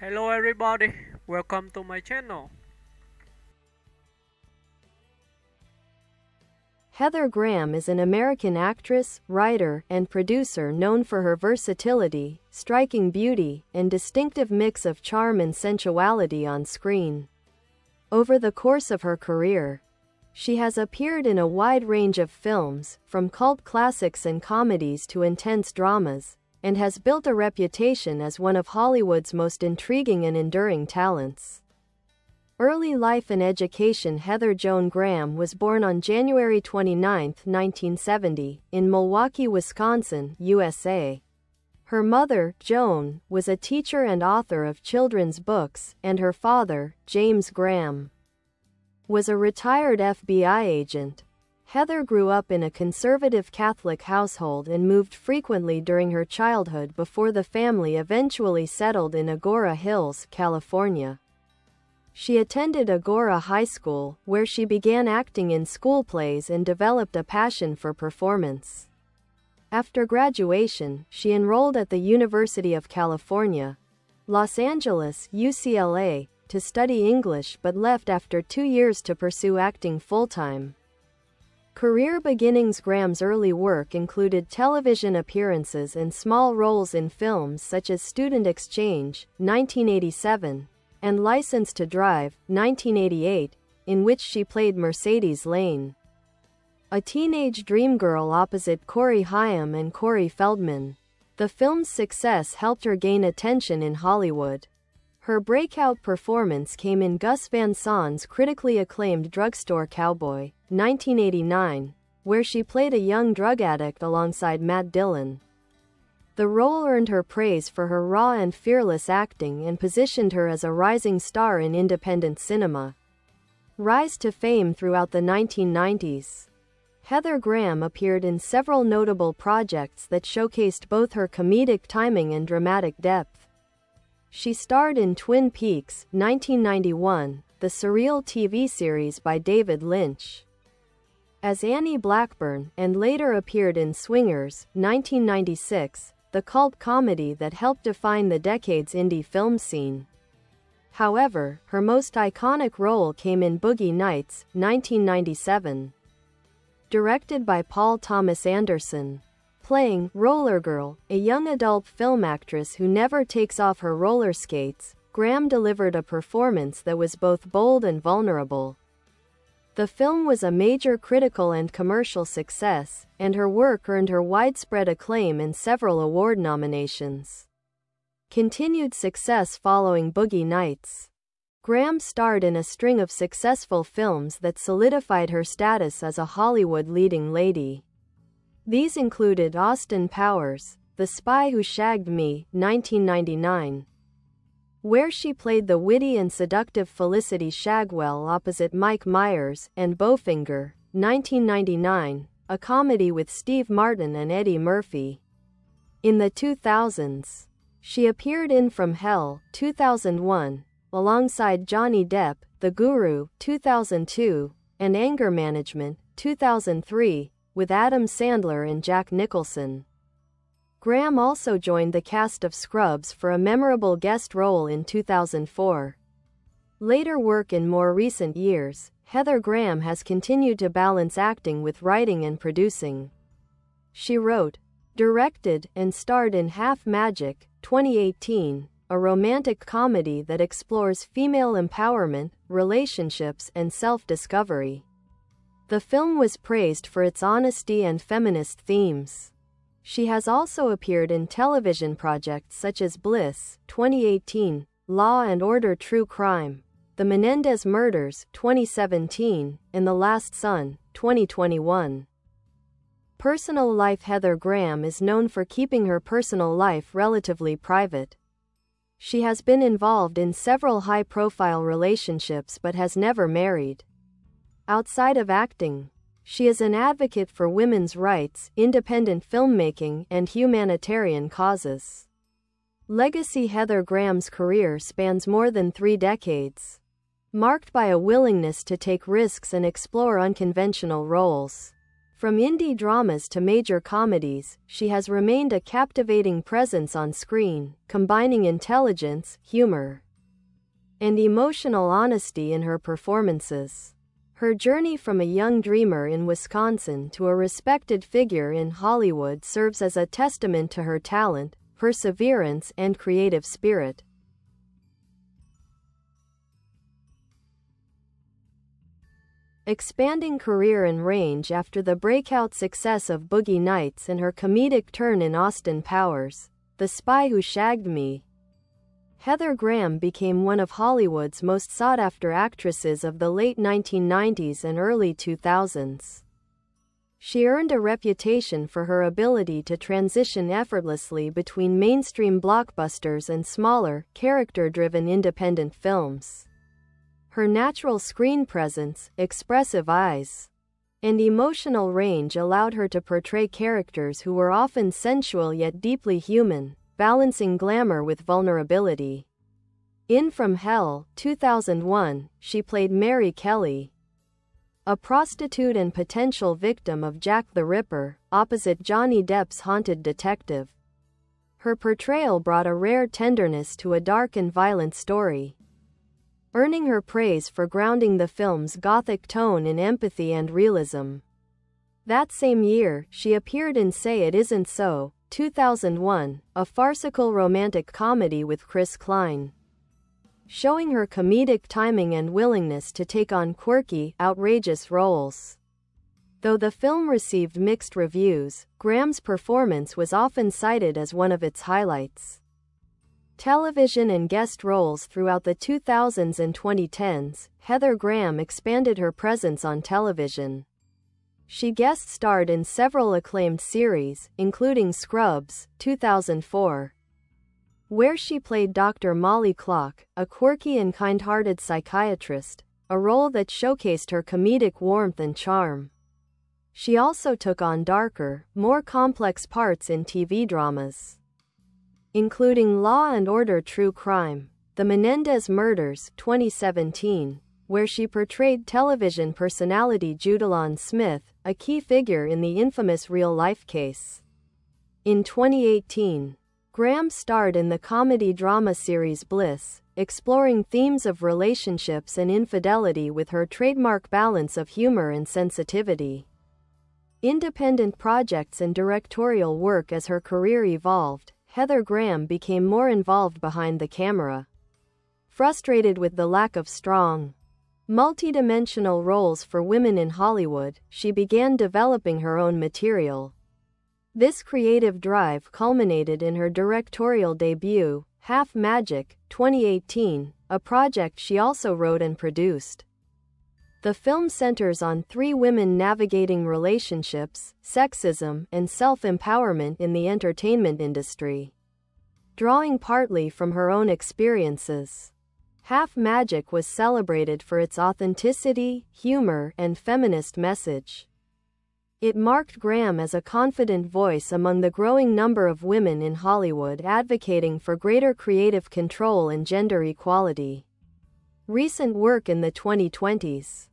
Hello everybody, welcome to my channel. Heather Graham is an American actress, writer, and producer known for her versatility, striking beauty, and distinctive mix of charm and sensuality on screen. Over the course of her career, she has appeared in a wide range of films, from cult classics and comedies to intense dramas, and has built a reputation as one of Hollywood's most intriguing and enduring talents. Early life and education. Heather Joan Graham was born on January 29, 1970, in Milwaukee, Wisconsin, USA. Her mother, Joan, was a teacher and author of children's books, and her father, James Graham, was a retired FBI agent. Heather grew up in a conservative Catholic household and moved frequently during her childhood before the family eventually settled in Agoura Hills, California. She attended Agoura High School, where she began acting in school plays and developed a passion for performance. After graduation, she enrolled at the University of California, Los Angeles, UCLA, to study English but left after 2 years to pursue acting full-time. Career beginnings. Graham's early work included television appearances and small roles in films such as Student Exchange, 1987, and License to Drive, 1988, in which she played Mercedes Lane, a teenage dream girl opposite Corey Haim and Corey Feldman. The film's success helped her gain attention in Hollywood. Her breakout performance came in Gus Van Sant's critically acclaimed Drugstore Cowboy, 1989, where she played a young drug addict alongside Matt Dillon. The role earned her praise for her raw and fearless acting and positioned her as a rising star in independent cinema. Rise to fame. Throughout the 1990s, Heather Graham appeared in several notable projects that showcased both her comedic timing and dramatic depth. She starred in Twin Peaks, 1991, the surreal TV series by David Lynch, as Annie Blackburn, and later appeared in Swingers, 1996, the cult comedy that helped define the decade's indie film scene. However, her most iconic role came in Boogie Nights, 1997. Directed by Paul Thomas Anderson. Playing Roller Girl, a young adult film actress who never takes off her roller skates, Graham delivered a performance that was both bold and vulnerable. The film was a major critical and commercial success, and her work earned her widespread acclaim and several award nominations. Continued success. Following Boogie Nights, Graham starred in a string of successful films that solidified her status as a Hollywood leading lady. These included Austin Powers, The Spy Who Shagged Me, 1999, where she played the witty and seductive Felicity Shagwell opposite Mike Myers, and Bowfinger, 1999, a comedy with Steve Martin and Eddie Murphy. In the 2000s, she appeared in From Hell, 2001, alongside Johnny Depp, The Guru, 2002, and Anger Management, 2003, with Adam Sandler and Jack Nicholson. Graham also joined the cast of Scrubs for a memorable guest role in 2004. Later work. In more recent years, Heather Graham has continued to balance acting with writing and producing. She wrote, directed, and starred in Half Magic, 2018, a romantic comedy that explores female empowerment, relationships, and self-discovery. The film was praised for its honesty and feminist themes. She has also appeared in television projects such as Bliss, 2018, Law and Order: True Crime, The Menendez Murders, 2017, and The Last Son, 2021. Personal life. Heather Graham is known for keeping her personal life relatively private. She has been involved in several high-profile relationships but has never married. Outside of acting, she is an advocate for women's rights, independent filmmaking, and humanitarian causes. Legacy. Heather Graham's career spans more than 3 decades, marked by a willingness to take risks and explore unconventional roles. From indie dramas to major comedies, she has remained a captivating presence on screen, combining intelligence, humor, and emotional honesty in her performances. Her journey from a young dreamer in Wisconsin to a respected figure in Hollywood serves as a testament to her talent, perseverance, and creative spirit. Expanding career and range after the breakout success of Boogie Nights and her comedic turn in Austin Powers, The Spy Who Shagged Me, Heather Graham became one of Hollywood's most sought-after actresses of the late 1990s and early 2000s. She earned a reputation for her ability to transition effortlessly between mainstream blockbusters and smaller, character-driven independent films. Her natural screen presence, expressive eyes, and emotional range allowed her to portray characters who were often sensual yet deeply human, balancing glamour with vulnerability. In From Hell, 2001, she played Mary Kelly, a prostitute and potential victim of Jack the Ripper, opposite Johnny Depp's haunted detective. Her portrayal brought a rare tenderness to a dark and violent story, earning her praise for grounding the film's gothic tone in empathy and realism. That same year, she appeared in Say It Isn't So, 2001, a farcical romantic comedy with Chris Klein, showing her comedic timing and willingness to take on quirky, outrageous roles. Though the film received mixed reviews, Graham's performance was often cited as one of its highlights. Television and guest roles throughout the 2000s and 2010s, Heather Graham expanded her presence on television. She guest-starred in several acclaimed series, including Scrubs, 2004, where she played Dr. Molly Clock, a quirky and kind-hearted psychiatrist, a role that showcased her comedic warmth and charm. She also took on darker, more complex parts in TV dramas, including Law and Order True Crime, The Menendez Murders, 2017, where she portrayed television personality Judalon Smith, a key figure in the infamous real-life case. In 2018, Graham starred in the comedy-drama series Bliss, exploring themes of relationships and infidelity with her trademark balance of humor and sensitivity. Independent projects and directorial work. As her career evolved, Heather Graham became more involved behind the camera. Frustrated with the lack of strong, multidimensional roles for women in Hollywood, she began developing her own material. This creative drive culminated in her directorial debut, Half Magic, 2018, a project she also wrote and produced. The film centers on three women navigating relationships, sexism, and self-empowerment in the entertainment industry. Drawing partly from her own experiences, Half Magic was celebrated for its authenticity, humor, and feminist message. It marked Graham as a confident voice among the growing number of women in Hollywood advocating for greater creative control and gender equality. Recent work in the 2020s.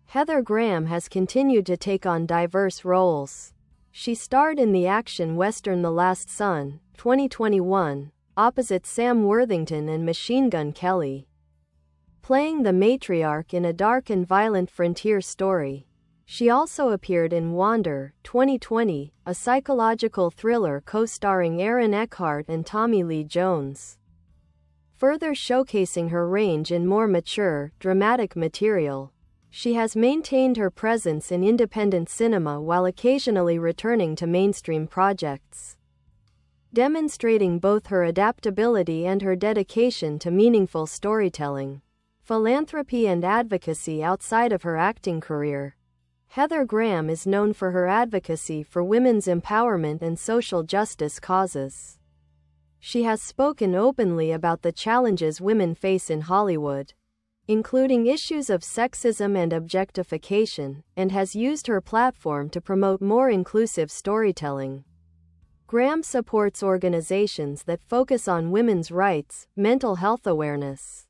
Heather Graham has continued to take on diverse roles. She starred in the action western The Last Son, 2021, opposite Sam Worthington and Machine Gun Kelly, playing the matriarch in a dark and violent frontier story. She also appeared in Wander, 2020, a psychological thriller co-starring Aaron Eckhart and Tommy Lee Jones, further showcasing her range in more mature, dramatic material. She has maintained her presence in independent cinema while occasionally returning to mainstream projects, demonstrating both her adaptability and her dedication to meaningful storytelling, philanthropy, and advocacy. Outside of her acting career, Heather Graham is known for her advocacy for women's empowerment and social justice causes. She has spoken openly about the challenges women face in Hollywood, including issues of sexism and objectification, and has used her platform to promote more inclusive storytelling. Graham supports organizations that focus on women's rights, mental health awareness,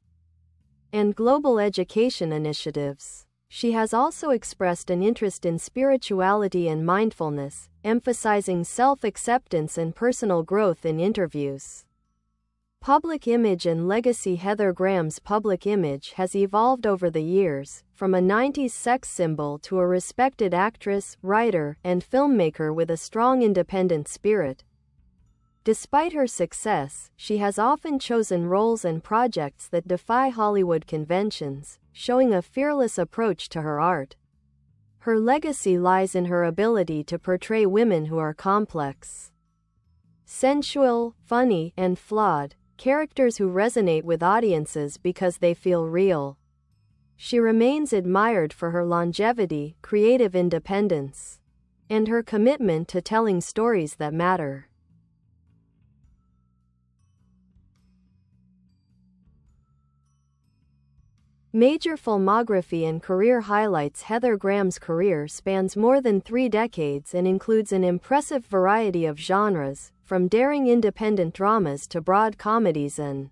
and global education initiatives. She has also expressed an interest in spirituality and mindfulness, emphasizing self-acceptance and personal growth in interviews. Public image and legacy. Heather Graham's public image has evolved over the years, from a 90s sex symbol to a respected actress, writer, and filmmaker with a strong independent spirit. Despite her success, she has often chosen roles and projects that defy Hollywood conventions, showing a fearless approach to her art. Her legacy lies in her ability to portray women who are complex, sensual, funny, and flawed, characters who resonate with audiences because they feel real. She remains admired for her longevity, creative independence, and her commitment to telling stories that matter. Major filmography and career highlights. Heather Graham's career spans more than 3 decades and includes an impressive variety of genres, from daring independent dramas to broad comedies and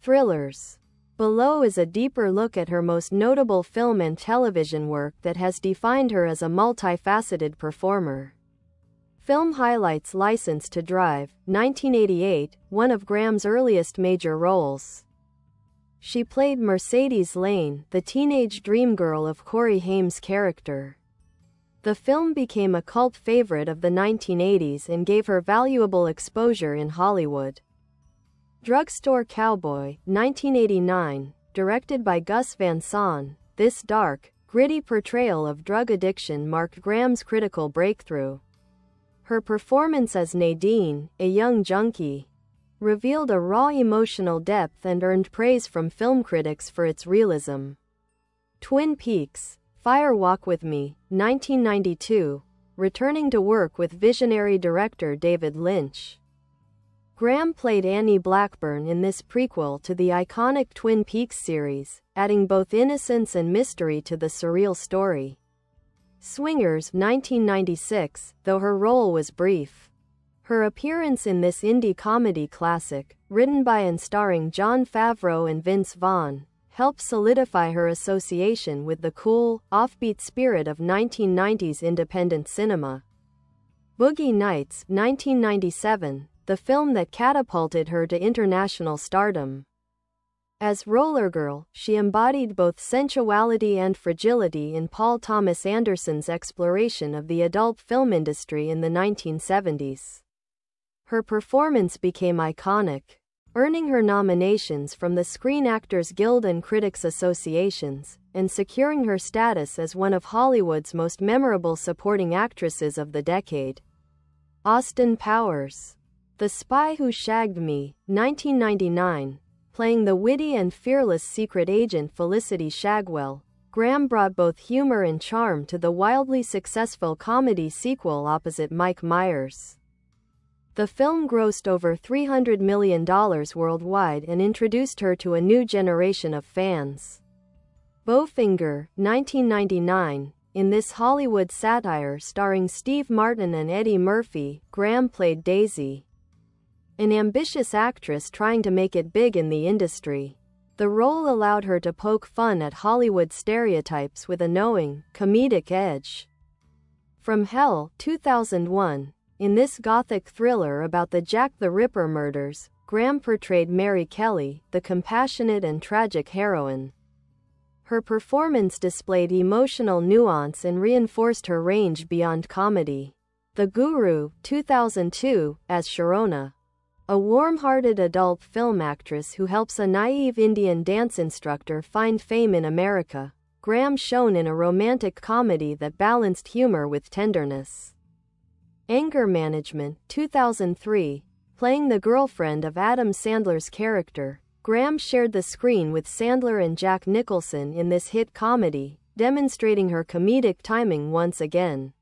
thrillers. Below is a deeper look at her most notable film and television work that has defined her as a multifaceted performer. Film highlights. License to Drive, 1988, one of Graham's earliest major roles. She played Mercedes Lane, the teenage dream girl of Corey Haim's character. The film became a cult favorite of the 1980s and gave her valuable exposure in Hollywood. Drugstore Cowboy, 1989, directed by Gus Van Sant, this dark, gritty portrayal of drug addiction marked Graham's critical breakthrough. Her performance as Nadine, a young junkie, revealed a raw emotional depth and earned praise from film critics for its realism. Twin Peaks, Fire Walk with Me, 1992, returning to work with visionary director David Lynch. Graham played Annie Blackburn in this prequel to the iconic Twin Peaks series, adding both innocence and mystery to the surreal story. Swingers, 1996, though her role was brief. Her appearance in this indie comedy classic, written by and starring Jon Favreau and Vince Vaughn, helped solidify her association with the cool, offbeat spirit of 1990s independent cinema. Boogie Nights, 1997, the film that catapulted her to international stardom. As Roller Girl, she embodied both sensuality and fragility in Paul Thomas Anderson's exploration of the adult film industry in the 1970s. Her performance became iconic, earning her nominations from the Screen Actors Guild and Critics Associations, and securing her status as one of Hollywood's most memorable supporting actresses of the decade. Austin Powers, The Spy Who Shagged Me, 1999, playing the witty and fearless secret agent Felicity Shagwell, Graham brought both humor and charm to the wildly successful comedy sequel opposite Mike Myers. The film grossed over $300 million worldwide and introduced her to a new generation of fans. Bowfinger, 1999, in this Hollywood satire starring Steve Martin and Eddie Murphy, Graham played Daisy, an ambitious actress trying to make it big in the industry. The role allowed her to poke fun at Hollywood stereotypes with a knowing, comedic edge. From Hell, 2001, in this gothic thriller about the Jack the Ripper murders, Graham portrayed Mary Kelly, the compassionate and tragic heroine. Her performance displayed emotional nuance and reinforced her range beyond comedy. The Guru, 2002, as Sharona, a warm-hearted adult film actress who helps a naive Indian dance instructor find fame in America, Graham shone in a romantic comedy that balanced humor with tenderness. Anger Management, 2003, playing the girlfriend of Adam Sandler's character, Graham shared the screen with Sandler and Jack Nicholson in this hit comedy, demonstrating her comedic timing once again.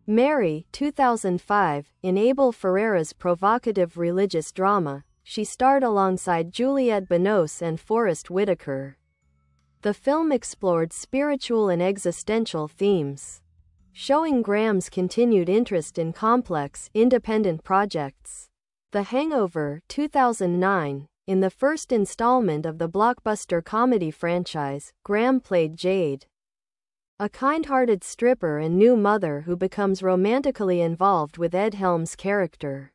Mary, 2005, in Abel Ferrara's provocative religious drama, she starred alongside Juliette Binoche and Forest Whitaker. The film explored spiritual and existential themes, showing Graham's continued interest in complex, independent projects. The Hangover, 2009, in the first installment of the blockbuster comedy franchise, Graham played Jade, a kind-hearted stripper and new mother who becomes romantically involved with Ed Helms' character.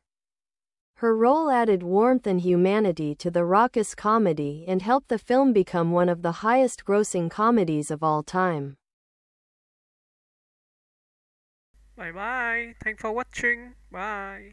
Her role added warmth and humanity to the raucous comedy and helped the film become one of the highest-grossing comedies of all time. Bye bye. Thanks for watching. Bye.